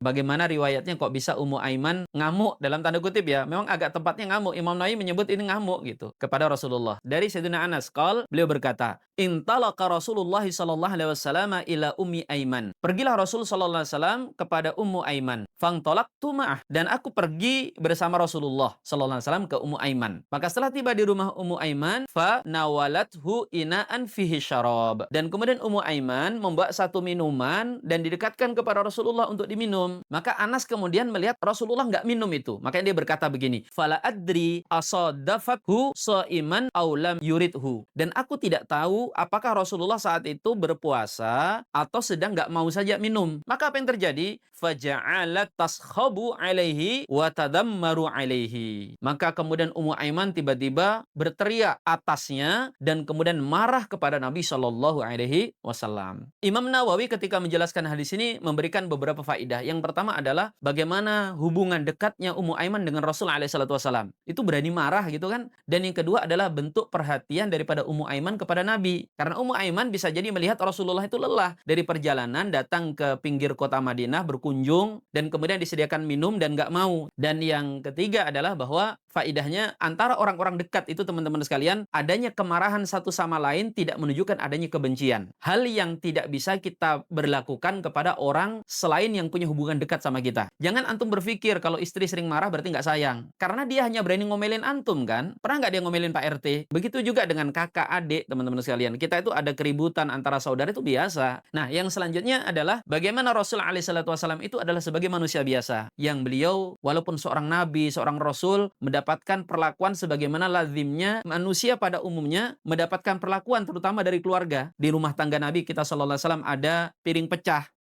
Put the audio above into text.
Bagaimana riwayatnya kok bisa Ummu Aiman ngamuk dalam tanda kutip ya. Memang agak tepatnya ngamuk. Imam Nawawi menyebut ini ngamuk gitu kepada Rasulullah. Dari Sayyidina Anas beliau berkata, "Intalaqa Rasulullah sallallahu alaihi wasallam ila Ummi Aiman." Pergilah Rasul sallallahu alaihi wasallam kepada Ummu Aiman. Fangtalaqtu ma'ah, dan aku pergi bersama Rasulullah sallallahu alaihi wasallam ke Ummu Aiman. Maka setelah tiba di rumah Ummu Aiman, fa nawalathu ina'an fihi syarab. Dan kemudian Ummu Aiman membawa satu minuman dan didekatkan kepada Rasulullah untuk diminum. Maka Anas kemudian melihat Rasulullah nggak minum itu. Makanya dia berkata begini, "Fala adri asadafathu shaiman aw lam yuridhu." Dan aku tidak tahu apakah Rasulullah saat itu berpuasa atau sedang nggak mau saja minum. Maka apa yang terjadi? Faja'alat taskhabu alaihi wa tadammaru alaihi. Maka kemudian Ummu Aiman tiba-tiba berteriak atasnya dan kemudian marah kepada Nabi Shallallahu alaihi wasallam. Imam Nawawi ketika menjelaskan hadis ini memberikan beberapa faidah. Yang pertama adalah bagaimana hubungan dekatnya Ummu Aiman dengan Rasul alaihi salatu wasallam. Itu berani marah gitu kan? Dan yang kedua adalah bentuk perhatian daripada Ummu Aiman kepada Nabi. Karena Ummu Aiman bisa jadi melihat Rasulullah itu lelah dari perjalanan datang ke pinggir kota Madinah berkunjung dan kemudian disediakan minum dan nggak mau. Dan yang ketiga adalah bahwa faidahnya antara orang-orang dekat itu teman-teman sekalian, adanya kemarahan satu sama lain tidak menunjukkan adanya kebencian. Hal yang tidak bisa kita berlakukan kepada orang selain yang punya hubungan dekat sama kita. Jangan antum berpikir kalau istri sering marah berarti nggak sayang. Karena dia hanya berani ngomelin antum kan? Pernah nggak dia ngomelin Pak RT? Begitu juga dengan kakak, adik, teman-teman sekalian. Kita itu ada keributan antara saudara itu biasa. Nah, yang selanjutnya adalah bagaimana Rasul alaihissalam itu adalah sebagai manusia biasa. Yang beliau walaupun seorang nabi, seorang rasul mendapatkan perlakuan sebagaimana lazimnya manusia pada umumnya mendapatkan perlakuan terutama dari keluarga. Di rumah tangga Nabi kita sallallahu alaihi wasallam ada piring pecah.